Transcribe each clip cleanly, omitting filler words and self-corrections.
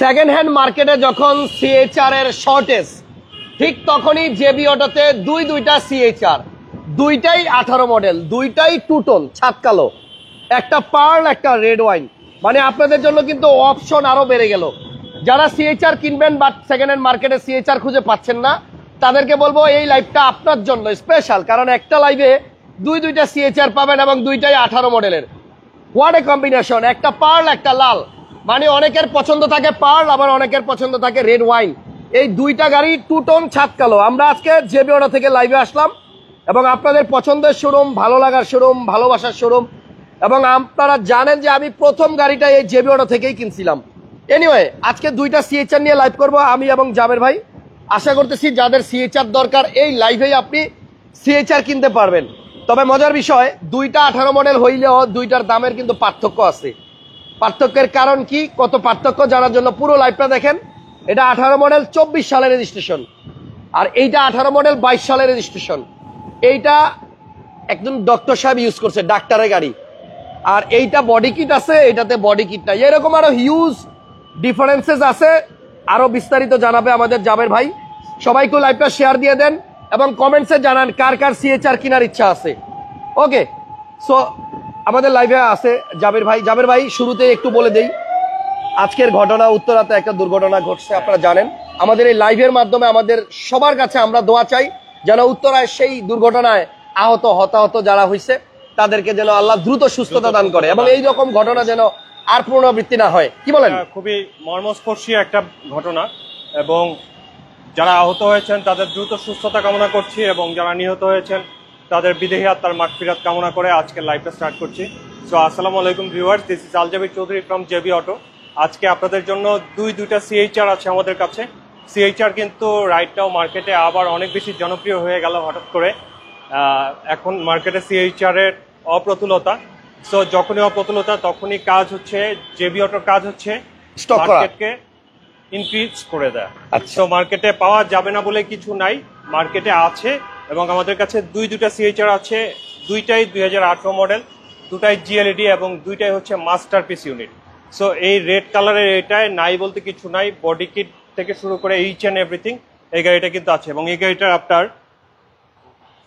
Second hand মার্কেটে যখন C-HR এর শর্টেজ, ঠিক তখনই জেবি অটোতে দুইটা সিএইচআর, দুইটাই 18 মডেল, দুইটাই টু টোন ছাদ কালো, একটা পার্ল একটা রেড ওয়াইন। মানে আপনাদের জন্য কিন্তু অপশন আরো বেড়ে গেল। যারা সিএইচআর কিনবেন বাট সেকেন্ড হ্যান্ড মার্কেটে সিএইচআর খুঁজে পাচ্ছেন না, তাদেরকে বলবো এই লাইভটা আপনার জন্য স্পেশাল, কারণ একটা লাইভে দুইটা সিএইচআর পাবেন এবং দুইটাই 18 মডেলের। হোয়াট এ কম্বিনেশন, একটা পার্ল একটা লাল। মানে অনেকের পছন্দ থাকে পার্ল, আবার অনেকের পছন্দ থাকে রেড ওয়াইন। এই দুইটা গাড়ি টু টোন ছাদ কালো। আমরা আজকে জেবি অটো থেকে লাইভে আসলাম এবং আপনাদের পছন্দের শোরুম, ভালো লাগার শোরুম, ভালোবাসার শোরুম। এবং আপনারা জানেন যে আমি প্রথম গাড়িটা এই জেবি অটো থেকেই কিনছিলাম। এনিওয়ে, আজকে দুইটা সিএইচআর নিয়ে লাইভ করব আমি এবং জাবের ভাই। আশা করতেছি যাদের সিএইচআর দরকার এই লাইভেই আপনি সিএইচআর কিনতে পারবেন। তবে মজার বিষয়, দুইটা 18 মডেল হইলেও দুইটার দামের কিন্তু পার্থক্য আছে। পার্থক্যের কারণ কি, কত পার্থক্য জানার জন্য পুরো লাইভটা দেখেন। এটা 18 মডেল 24 সালের রেজিস্ট্রেশন, আর এইটা 18 মডেল 22 সালের রেজিস্ট্রেশন। এইটা একজন ডক্টর সাহেব ইউজ করছে, ডাক্তারের গাড়ি। আর এইটা বডি কিট আছে, এটাতে বডি কিট নাই। এরকম আরো হিউজ ডিফারেন্সেস আছে। আরো বিস্তারিত জানাবে আমাদের জাবের ভাই। সবাইকে লাইভটা শেয়ার দিয়ে দেন এবং কমেন্টসে জানান কার কার সিএইচআর কেনার ইচ্ছা আছে। ওকে, সো আমাদের লাইভে আছে জাবের ভাই। জাবের ভাই, শুরুতে একটু বলে দেই আজকের ঘটনা। উত্তরাতে একটা দুর্ঘটনা ঘটছে, আপনারা জানেন। আমাদের এই লাইভের মাধ্যমে আমাদের সবার কাছে আমরা দোয়া চাই যেন উত্তরায় সেই দুর্ঘটনায় আহত হতাহত যারা হয়েছে তাদেরকে যেন আল্লাহ দ্রুত সুস্থতা দান করে এবং এই রকম ঘটনা যেন আর পুনরাবৃত্তি না হয়। কি বলেন? খুবই মর্মস্পর্শী একটা ঘটনা এবং যারা আহত হয়েছেন তাদের দ্রুত সুস্থতা কামনা করছি এবং যারা নিহত হয়েছেন তাদের বিদেহী আত্মার মাগফিরাত কামনা করে আজকে লাইভটা স্টার্ট করছি। সো আসসালামু আলাইকুম viewers, this is Aljabir Chowdhury from JB auto. আজকে আপনাদের জন্য দুইটা সিএইচআর আছে আমাদের কাছে। সিএইচআর কিন্তু রাইট নাও মার্কেটে আবার অনেক বেশি জনপ্রিয় হয়ে গেল হঠাৎ করে। এখন মার্কেটে সিএইচআর এর অপ্রতুলতা। সো যখনই অপ্রতুলতা তখনই কাজ হচ্ছে জেবি অটোর কাজ হচ্ছে মার্কেটকে ইনক্রিজ করে দেয়। সো মার্কেটে পাওয়া যাবে না বলে কিছু নাই, মার্কেটে আছে এবং আমাদের কাছে দুইটা সিএইচআর আছে। দুইটাই 2018 মডেল, দুটাই জিএলইডি এবং দুইটাই হচ্ছে মাস্টারপিস ইউনিট। সো এই রেড কালারের এটাই নাই বলতে কিছু নাই, বডি কিট থেকে শুরু করে ইচ অ্যান্ড এভরিথিং এই গাড়িটা কিন্তু আছে। এবং এই গাড়িটার আপনার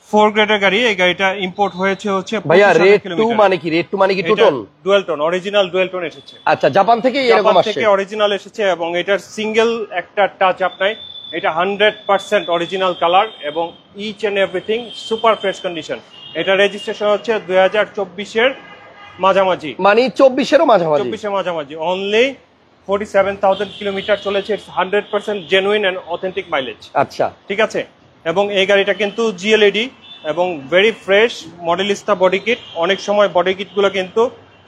4 গ্রেডের গাড়ি। এই গাড়িটা ইম্পোর্ট হয়েছে হচ্ছে ভাইয়া রেড 2 মানে কি? রেড 2 মানে কি two tone? Dual tone, original dual tone এসেছে। আচ্ছা, জাপান থেকে এরকম আসছে? থেকে অরিজিনাল এসেছে এবং এটার সিঙ্গেল একটা টাচ আপ নাই। এটা 100% অরিজিনাল কালার এবং each and everything super fresh condition. এটা রেজিস্ট্রেশন হচ্ছে 2024 এর মাঝামাঝি, মানে 24 মাঝামাঝি, 24 এর মাঝামাঝি। অনলি 47,000 কিলোমিটার চলেছে। 100% জেনুইন এন্ড অথেন্টিক মাইলেজ। আচ্ছা, ঠিক আছে। এবং এই গাড়িটা কিন্তু জিএলইডি এবং ভেরি ফ্রেশ মডেলিস্তা বডি কিট। অনেক সময় বডি কিটগুলো কিন্তু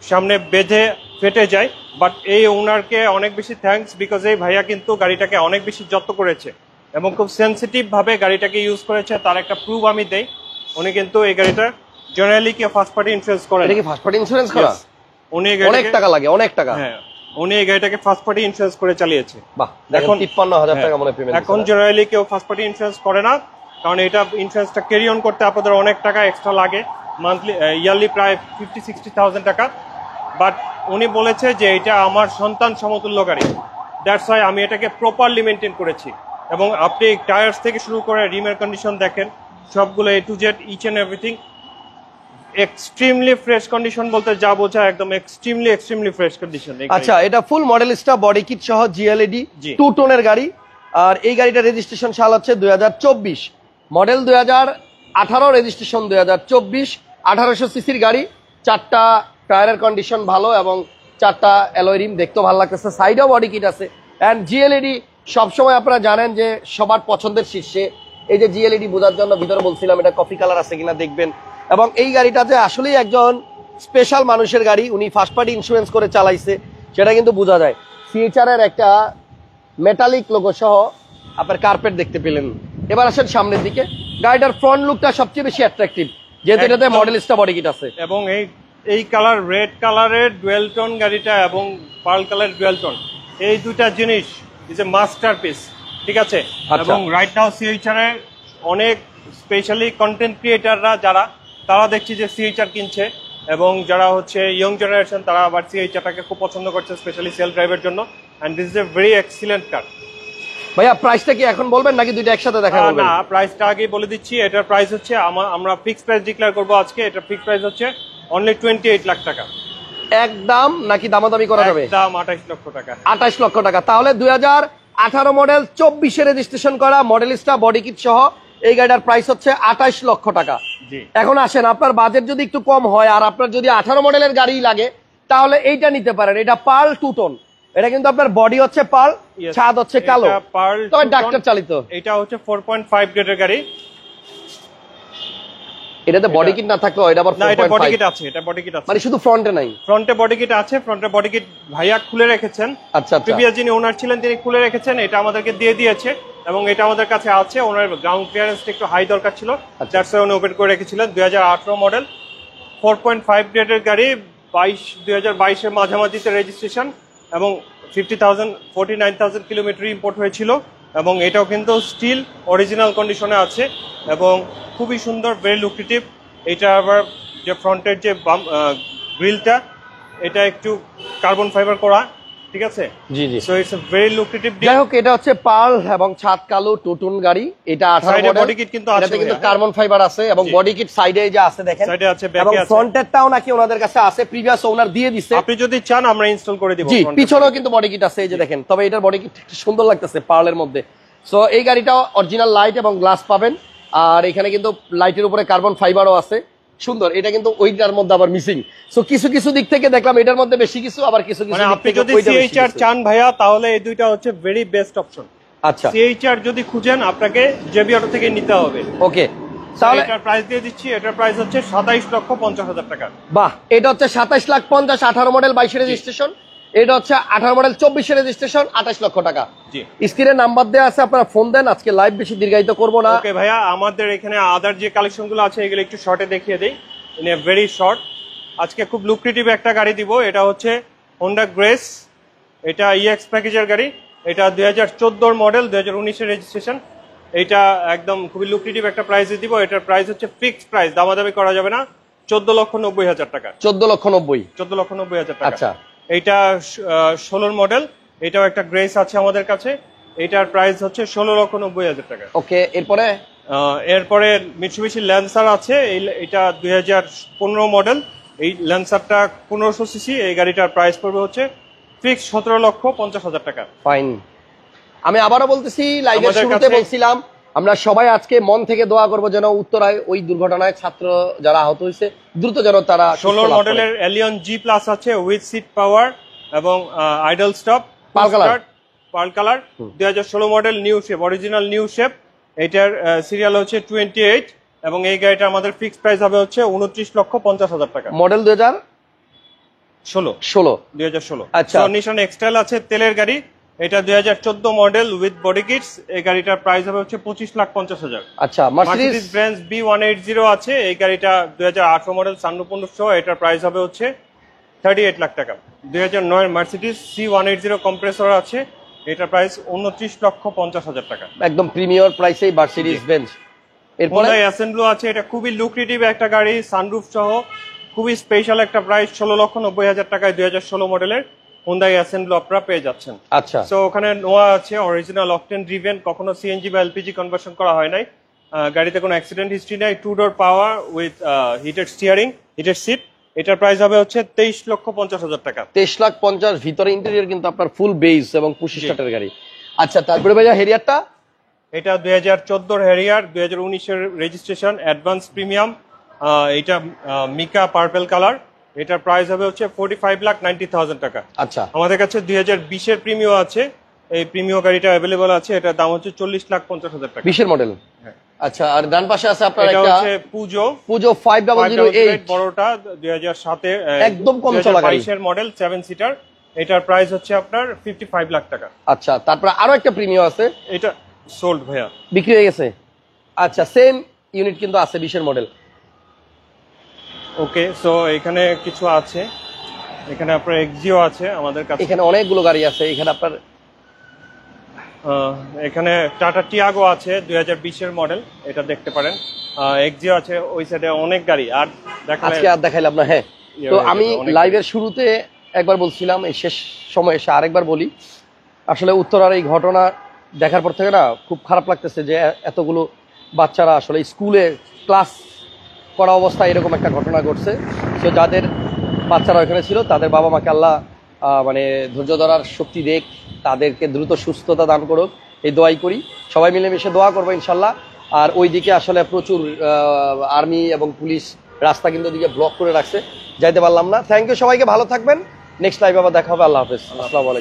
সামনে বেঁধে ফেটে যায়, বাট এই ওনারকে অনেক বেশি থ্যাঙ্কস, বিকজ এই ভাইয়া কিন্তু গাড়িটাকে অনেক বেশি যত্ন করেছে এবং খুব সেন্সিটিভ ভাবে গাড়িটাকে ইউজ করেছে। তার একটা প্রুফ আমি দেই। উনি কিন্তু এই গাড়িটা জেনারেলি কি ফার্স্ট পার্টি ইন্স্যুরেন্স করেন। এটা কি ফার্স্ট পার্টি ইন্স্যুরেন্স করা? উনি অনেক টাকা লাগে, অনেক টাকা। হ্যাঁ, উনি এই গাড়িটাকে ফার্স্ট পার্টি ইন্স্যুরেন্স করে চালিয়েছে। বাহ, এখন 53,000 টাকা মনে পেমেন্ট। এখন জেনারেলি কেউ ফার্স্ট পার্টি ইন্স্যুরেন্স করে না, কারণ এটা ইন্স্যুরেন্সটা ক্যারি অন করতে আপনাদের অনেক টাকা এক্সট্রা লাগে, মান্থলি ইয়ারলি প্রায় 50-60,000 টাকা। বাট উনি বলেছে যে এটা আমার সন্তান সমতুল্য গাড়ি, দ্যাটস ওয়াই আমি এটাকে প্রপারলি মেনটেন করেছি। এবং আপনি টায়ার্স থেকে শুরু করে রিমের কন্ডিশন দেখেন, সবগুলো A to Z each and everything extremely fresh condition. বলতে যা বোঝায় একদম এক্সট্রিমলি ফ্রেশ কন্ডিশন। আচ্ছা, এটা ফুল মডেলিস্টা বডি কিট সহ জিএলইডি টু টোনের গাড়ি। আর এই গাড়িটার রেজিস্ট্রেশন সাল হচ্ছে 2024, মডেল 2018, রেজিস্ট্রেশন 2024। 1800 সিসির গাড়ি, 4টা টায়ারের কন্ডিশন ভালো এবং 4টা অ্যালয় রিম, দেখতেও ভালো লাগতেছে। সাইডেও বডি কিট আছে অ্যান্ড জিএলইডি সবসময় আপনারা জানেন যে সবার পছন্দের শীর্ষে। এই যে জিএলইডি বোঝার জন্য ভিতরে বলছিলাম এটা কফি কালার আছে কিনা দেখবেন। এবং এই গাড়িটা যে আসলেই একজন স্পেশাল মানুষের গাড়ি, উনি ফার্স্ট পার্টি ইন্স্যুরেন্স করে চালাইছে সেটা কিন্তু বোঝা যায়। সিএইচআর এর একটা মেটালিক লোগো সহ আপনার কার্পেট দেখতে পেলেন। এবার আসেন সামনের দিকে। গাড়িটার ফ্রন্ট লুকটা সবচেয়ে বেশি অ্যাট্রাকটিভ, যেহেতু এটাতে মডেলিস্টা বডি কিট আছে। এবং এই কালার রেড কালারের ডুয়েল টোন গাড়িটা এবং পার্ল কালার ডুয়েল টোন, এই দুইটা জিনিস ইজ এ মাস্টারপিস। ঠিক আছে। এবং রাইট নাও সিএইচআর এর অনেক স্পেশালি কন্টেন্ট ক্রিয়েটাররা যারা, তারা দেখছি যে সিএইচআর কিনছে এবং যারা হচ্ছে ইয়ং জেনারেশন তারা আবার সিএইচআরটাকে খুব পছন্দ করছে, স্পেশালি সেলফ ড্রাইভের জন্য। and this is a very excellent car. ভাইয়া প্রাইসটা কি এখন বলবেন নাকি দুইটা একসাথে দেখা বলবেন? না, প্রাইসটা আগে বলে দিচ্ছি। এটার প্রাইস হচ্ছে আমরা ফিক্স প্রাইস ডিক্লেয়ার করব আজকে। এটার ফিক্স প্রাইস হচ্ছে অনলি 28 লাখ টাকা। একদম নাকি দামাদামি করা যাবে? দাম 28 লক্ষ টাকা। 28 লক্ষ টাকা। তাহলে 2018 মডেল 24 এ রেজিস্ট্রেশন করা মডেলিস্টা বডি কিট সহ এই গাড়িটার প্রাইস হচ্ছে 28 লক্ষ টাকা। জি। এখন আসেন, আপনার বাজেট যদি একটু কম হয় আর আপনার যদি 18 মডেলের গাড়ি লাগে তাহলে এইটা নিতে পারেন। এটা পার্ল টু টোন, এটা কিন্তু আপনার বডি হচ্ছে পার্ল, ছাদ হচ্ছে কালো, তবে ডাক্তার চালিত। এটা হচ্ছে 4.5 গ্রেডের গাড়ি। এটাতে বডি কিট না থাকলেও এটা আবার 4.5। না, এটা বডি কিট আছে, এটা বডি কিট আছে, মানে শুধু ফ্রন্টে নাই। ফ্রন্টে বডি কিট আছে, ফ্রন্টে বডি কিট ভাইয়া খুলে রেখেছেন। আচ্ছা, প্রিভিয়াস যিনি ওনার ছিলেন তিনি খুলে রেখেছেন, এটা আমাদেরকে দিয়ে দিয়েছে এবং এটা আমাদের কাছে আছে। ওনার গ্রাউন্ড ক্লিয়ারেন্সটা একটু হাই দরকার ছিল, যার কারণে উনি ওপেন করে রেখেছিলেন। 2018 মডেল 4.5 গ্রেডের গাড়ি, 2022 এর মাঝামাঝিতে রেজিস্ট্রেশন এবং 49,000 কিলোমিটার ইম্পোর্ট হয়েছিল এবং এটাও কিন্তু স্টিল অরিজিনাল কন্ডিশনে আছে এবং খুবই সুন্দর, ভেরি লুক্রেটিভ। এটা আবার যে ফ্রন্টের যে গ্রিলটা এটা একটু কার্বন ফাইবার করা, ঠিক আছে? জি জি। So it's a very lucrative. যাই হোক, এটা হচ্ছে পার্ল এবং ছাদ কালো টুটুন গাড়ি। এটা 18 মডেল, বডি কিট কিন্তু আছে, এটাতে কিন্তু কার্বন ফাইবার আছে এবং বডি কিট সাইডে যা আছে দেখেন, সাইডে আছে, এবং ব্যাকে আছে। ফ্রন্টেরটাও নাকি ওনাদের কাছে আছে, প্রিভিয়াস ওনার দিয়ে দিছে। আপনি যদি চান আমরা ইনস্টল করে দিব। জি, পিছনেও কিন্তু বডি কিট আছে, এই যে দেখেন। তবে এটার বডি কিট সুন্দর লাগতেছে পার্লের মধ্যে। সো এই গাড়িটা অরিজিনাল লাইট এবং গ্লাস পাবেন, আর এখানে কিন্তু লাইটের উপরে কার্বন ফাইবারও আছে, সুন্দর। এটা কিন্তু ওইটার মধ্যে আবার মিসিং। সো কিছু কিছু দিক থেকে দেখলাম এটার মধ্যে বেশি কিছু, আবার কিছু কিছু মানে দিক আপনি থেকে যদি ওইটা বেশি সিএইচআর কিছু। চান ভাইয়া, তাহলে এই দুইটা হচ্ছে ভেরি বেস্ট অপশন। আচ্ছা, সিএইচআর যদি খুঁজেন আপনাকে জেবি অটো থেকে নিতে হবে। ওকে। তাহলে এটার প্রাইস দিয়ে দিচ্ছি, এটার প্রাইস হচ্ছে 27,50,000 টাকা। বাহ, এটা হচ্ছে 27,50,000, 18 মডেল 22 রেজিস্ট্রেশন। এটা হচ্ছে 18 মডেল 24 রেজিস্ট্রেশন, 28 লক্ষ টাকা। জি। স্ক্রিনে নাম্বার দেওয়া আছে, আপনারা ফোন দেন। আজকে লাইভ বেশি দীর্ঘায়িত করব না। ওকে ভাইয়া, আমাদের এখানে আদার যে কালেকশন গুলো আছে এগুলো একটু শর্টে দেখিয়ে দেই, ইন এ ভেরি শর্ট। আজকে খুব লুক্রেটিভ একটা গাড়ি দিব, এটা হচ্ছে হোন্ডা গ্রেস। এটা ইএক্স প্যাকেজের গাড়ি। এটা 2014 মডেল, 2019 এর রেজিস্ট্রেশন। এটা একদম খুবই লুক্রেটিভ একটা প্রাইসে দিব। এটার প্রাইস হচ্ছে ফিক্সড প্রাইস, দামাদামি করা যাবে না, 14,90,000 টাকা। 14,90,000। 14,90,000 টাকা। আচ্ছা, এইটা 16 মডেল, এটাও একটা গ্রেস আছে আমাদের কাছে। এটার প্রাইস হচ্ছে 16,90,000 টাকা। ওকে। এরপরে এরপরে মিটসুবিশি ল্যান্সার আছে, এটা 2015 মডেল। এই ল্যান্সারটা 1500 সিসি। এই গাড়িটার প্রাইস পড়বে হচ্ছে ফিক্স 17,50,000 টাকা। ফাইন। আমি আবারও বলতেছি, লাইভের আমাদের শুরুতে কাছে- বলছিলাম আমরা সবাই আজকে মন থেকে দোয়া করব যেন উত্তরায় ওই দুর্ঘটনায় ছাত্র যারা আহত হয়েছে দ্রুত যেন তারা 16 মডেলের এলিয়ন জি প্লাস আছে উইথ সিট পাওয়ার এবং idle stop, pearl colour. Pearl colour. 2016 model new shape, original new shape. এটার সিরিয়াল হচ্ছে 28 এবং এই গাড়িটা আমাদের ফিক্সড প্রাইস হবে হচ্ছে 29,50,000 টাকা। মডেল 2016। 2016। আচ্ছা। নিশান এক্সটাইল আছে, তেলের গাড়ি। এটা 2014 মডেল উইথ বডি কিটস। এই গাড়িটার প্রাইস হবে হচ্ছে 25,50,000। আচ্ছা, মার্সিডিজ বেঞ্জ B180 আছে, এই গাড়িটা 2018 মডেল, সানরুফ সহ। এটার প্রাইস হবে হচ্ছে 38 লাখ টাকা। 2009 মার্সিডিজ C180 কম্প্রেসর আছে, এটার প্রাইস 29,50,000 টাকা। একদম প্রিমিয়ার প্রাইসেই মার্সিডিজ বেঞ্জ। এরপরে হোন্ডা অ্যাসেন্ড্রো আছে, এটা খুবই লুক্রেটিভ একটা গাড়ি, সানরুফ সহ, খুবই স্পেশাল একটা প্রাইস, 16,90,000 টাকায় 2016 মডেলের হোন্ডা অ্যাসেন্ড্রো আপনারা পেয়ে যাচ্ছেন। আচ্ছা, সো ওখানে নোয়া আছে, অরিজিনাল অকটেন ড্রিভেন, কখনো সিএনজি বা এলপিজি কনভার্সন করা হয় নাই। গাড়িতে কোনো অ্যাক্সিডেন্ট হিস্ট্রি নাই, 2 door power with heated steering, heated seat. এটার প্রাইস হবে হচ্ছে 23,50,000 টাকা। 23,50,000। ভিতরে ইন্টেরিয়র কিন্তু আপনার ফুল বেস এবং 25 স্টার্টের গাড়ি। আচ্ছা, তারপরে ভাইয়া হেরিয়ারটা। এটা 2014 হ্যারিয়ার, 2019 এর রেজিস্ট্রেশন, অ্যাডভান্স প্রিমিয়াম। এটা মিকা পার্পেল কালার। এটার প্রাইস হবে হচ্ছে 45,90,000 টাকা। আচ্ছা, আমাদের কাছে 2020 এর প্রিমিও আছে, এই প্রিমিও গাড়িটা অ্যাভেলেবল আছে। এটার দাম হচ্ছে 40,50,000 টাকা। 20 এর মডেল। হ্যাঁ। আচ্ছা, আর ডান পাশে আছে আপনার এটা একটা হচ্ছে পুজো পুজো 5008, বড়টা, 2007 এ একদম কম চলা গাড়ি। 2022 এর মডেল, 7 সিটার। এটার প্রাইস হচ্ছে আপনার 55 লাখ টাকা। আচ্ছা, তারপরে আরো একটা প্রিমিয়াম আছে, এটা সোল্ড ভাইয়া, বিক্রি হয়ে গেছে। আচ্ছা, সেম ইউনিট কিন্তু আছে 20 এর মডেল। ওকে। সো এখানে কিছু আছে, এখানে আপনার এক্সিও আছে আমাদের কাছে। এখানে অনেকগুলো গাড়ি আছে। এখানে আপনার এখানে টাটা টিয়াগো আছে 2020 এর মডেল, এটা দেখতে পারেন। এক্সিও আছে, ওই সাইডে অনেক গাড়ি। আর দেখালে আজকে আর দেখাইলাম না। হ্যাঁ, তো আমি লাইভের শুরুতে একবার বলছিলাম, এই শেষ সময় এসে আরেকবার বলি, আসলে উত্তরার এই ঘটনা দেখার পর থেকে না খুব খারাপ লাগতেছে যে এতগুলো বাচ্চারা আসলে স্কুলে ক্লাস করা অবস্থায় এরকম একটা ঘটনা ঘটছে। সো যাদের বাচ্চারা ওখানে ছিল তাদের বাবা মাকে আল্লাহ মানে ধৈর্য ধরার শক্তি দেখ, তাদেরকে দ্রুত সুস্থতা দান করুক, এই দোয়াই করি। সবাই মিলেমিশে দোয়া করবো ইনশাল্লাহ। আর ওইদিকে আসলে প্রচুর আর্মি এবং পুলিশ রাস্তা কিন্তু ওদিকে ব্লক করে রাখছে, যাইতে পারলাম না। থ্যাংক ইউ, সবাইকে ভালো থাকবেন। নেক্সট লাইভ আবার দেখা হবে। আল্লাহ হাফেজ, আসসালামু আলাইকুম।